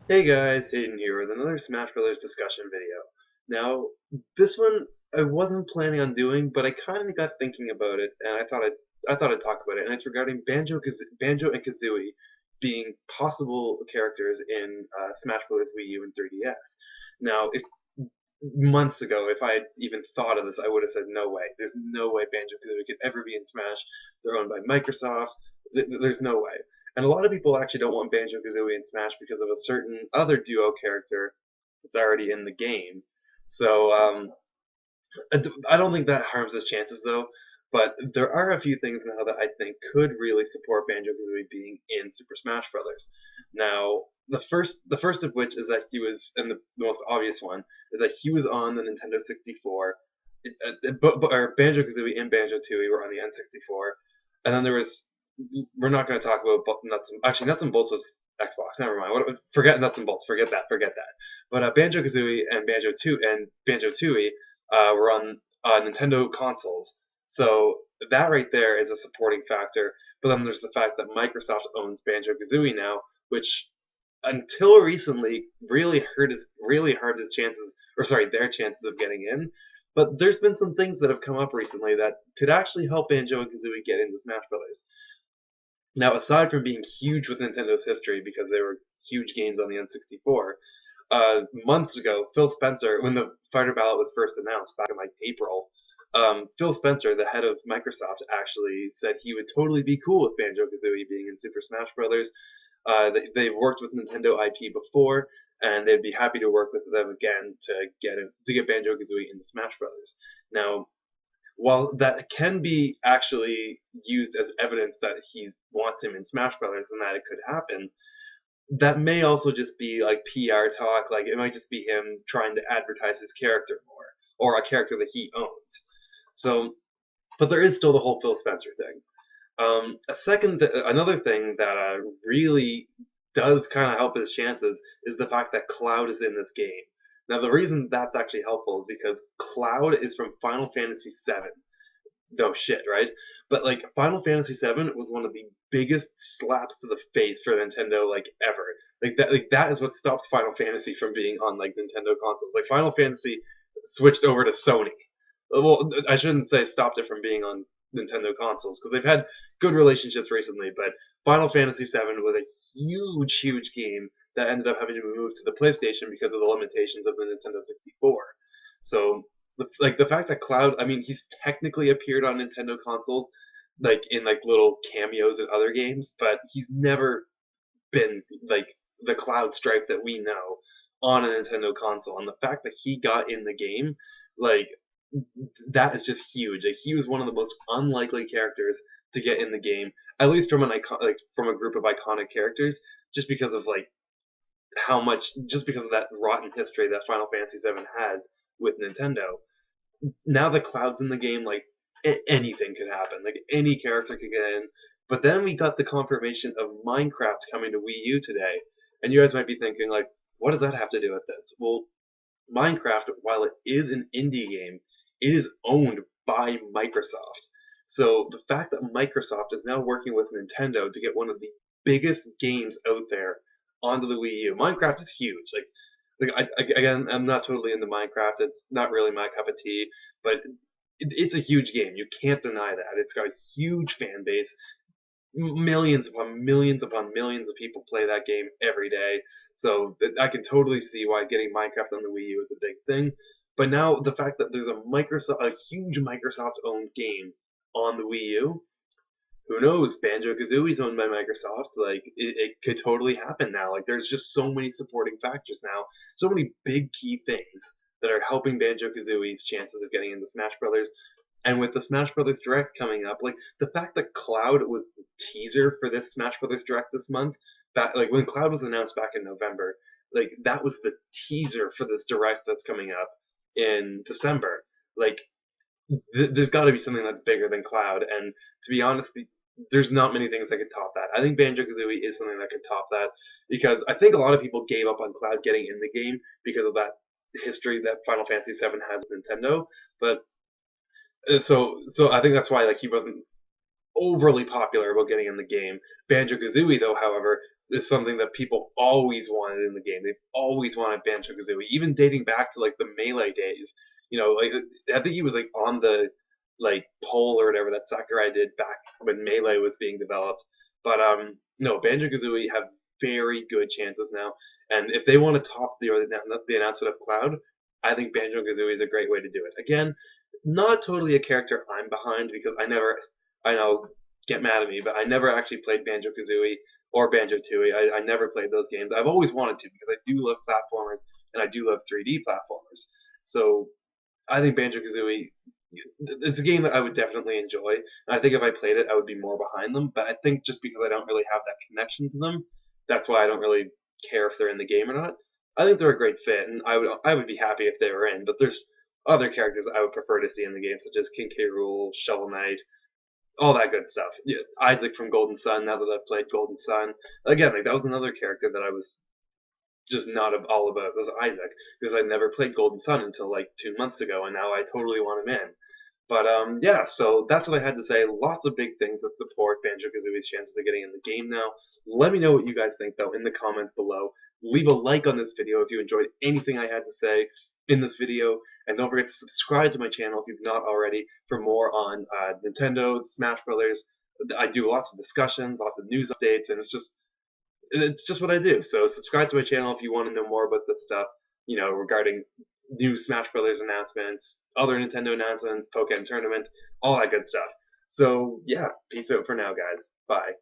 Hey guys, Hayden here with another Smash Bros discussion video. Now, this one I wasn't planning on doing, but I kind of got thinking about it, and I thought I'd talk about it. And it's regarding Banjo and Kazooie being possible characters in Smash Bros Wii U and 3DS. Now, if months ago, if I had even thought of this, I would have said no way. There's no way Banjo-Kazooie could ever be in Smash. They're owned by Microsoft. There's no way. And a lot of people actually don't want Banjo-Kazooie in Smash because of a certain other duo character that's already in the game. So I don't think that harms his chances though. But there are a few things now that I think could really support Banjo-Kazooie being in Super Smash Bros. Now, the first of which is that he was, and the most obvious one is that he was on the Nintendo 64. Or Banjo-Kazooie and Banjo-Tooie were on the N64, and then there was. We're not going to talk about nuts. Actually, nuts and bolts was Xbox. Never mind. Forget nuts and bolts. Forget that. Forget that. But Banjo-Kazooie and Banjo-Tooie were on Nintendo consoles. So that right there is a supporting factor. But then there's the fact that Microsoft owns Banjo-Kazooie now, which until recently really hurt his chances, or sorry, their chances of getting in. But there's been some things that have come up recently that could actually help Banjo and Kazooie get into Smash Brothers. Now, aside from being huge with Nintendo's history because they were huge games on the N64, months ago, Phil Spencer, when the fighter ballot was first announced back in like April, Phil Spencer, the head of Microsoft, actually said he would totally be cool with Banjo Kazooie being in Super Smash Brothers. They've worked with Nintendo IP before, and they'd be happy to work with them again to get Banjo Kazooie into Smash Brothers. Now, while that can be actually used as evidence that he wants him in Smash Brothers and that it could happen, that may also just be like PR talk. Like it might just be him trying to advertise his character more, or a character that he owns. So, but there is still the whole Phil Spencer thing. Another thing that really does kind of help his chances is the fact that Cloud is in this game. Now, the reason that's actually helpful is because Cloud is from Final Fantasy VII. No shit, right? But like Final Fantasy VII was one of the biggest slaps to the face for Nintendo like ever. Like that is what stopped Final Fantasy from being on like Nintendo consoles. Like Final Fantasy switched over to Sony. Well, I shouldn't say stopped it from being on Nintendo consoles because they've had good relationships recently, but Final Fantasy VII was a huge, huge game that ended up having to be moved to the PlayStation because of the limitations of the Nintendo 64. So the fact that Cloud, I mean, he's technically appeared on Nintendo consoles, like in like little cameos in other games, but he's never been like the Cloud Stripe that we know on a Nintendo console. And the fact that he got in the game, like that is just huge. Like he was one of the most unlikely characters to get in the game, at least from from a group of iconic characters, just because of like just because of that rotten history that Final Fantasy VII has with Nintendo. Now that Cloud's in the game, like anything could happen. Like any character could get in. But then we got the confirmation of Minecraft coming to Wii U today, and you guys might be thinking like, what does that have to do with this? Well, Minecraft, while it is an indie game, it is owned by Microsoft. So the fact that Microsoft is now working with Nintendo to get one of the biggest games out there onto the Wii U, Minecraft is huge. Again, I'm not totally into Minecraft. It's not really my cup of tea, but it's a huge game. You can't deny that. It's got a huge fan base. Millions upon millions upon millions of people play that game every day. So I can totally see why getting Minecraft on the Wii U is a big thing. But now the fact that there's a huge Microsoft-owned game on the Wii U, who knows? Banjo-Kazooie's owned by Microsoft. Like it could totally happen now. Like there's just so many supporting factors now, so many big key things that are helping Banjo-Kazooie's chances of getting into Smash Brothers. And with the Smash Brothers Direct coming up, like the fact that Cloud was the teaser for this Smash Brothers Direct this month, like when Cloud was announced back in November, like that was the teaser for this Direct that's coming up in December. Like there's got to be something that's bigger than Cloud. And to be honest, there's not many things that could top that. I think Banjo Kazooie is something that could top that because I think a lot of people gave up on Cloud getting in the game because of that history that Final Fantasy VII has with Nintendo. But so I think that's why like he wasn't overly popular about getting in the game. Banjo-Kazooie, though, however, is something that people always wanted in the game. They've always wanted Banjo-Kazooie, even dating back to like the Melee days. Like I think he was like on the like poll or whatever that Sakurai did back when Melee was being developed. But no, Banjo-Kazooie have very good chances now, and if they want to top the announcement of Cloud, I think Banjo-Kazooie is a great way to do it. Again, not totally a character I'm behind because I know, get mad at me, but I never actually played Banjo Kazooie or Banjo Tooie. I never played those games. I've always wanted to because I do love platformers and I do love 3D platformers. So I think Banjo Kazooie, it's a game that I would definitely enjoy. And I think if I played it, I would be more behind them. But I think just because I don't really have that connection to them, that's why I don't really care if they're in the game or not. I think they're a great fit, and I would be happy if they were in. But there's other characters I would prefer to see in the game, such as King K. Rool, Shovel Knight, all that good stuff. Yeah, Isaac from Golden Sun. Now that I've played Golden Sun, again, like that was another character that I was just not all about was Isaac because I never played Golden Sun until like 2 months ago, and now I totally want him in. But yeah, so that's what I had to say. Lots of big things that support Banjo Kazooie's chances of getting in the game now. Let me know what you guys think though in the comments below. Leave a like on this video if you enjoyed anything I had to say in this video, and don't forget to subscribe to my channel if you've not already for more on Nintendo, Smash Brothers. I do lots of discussions, lots of news updates, and it's just what I do. So subscribe to my channel if you want to know more about this stuff, regarding new Smash Brothers announcements, other Nintendo announcements, Pokémon Tournament, all that good stuff. So yeah, peace out for now, guys. Bye.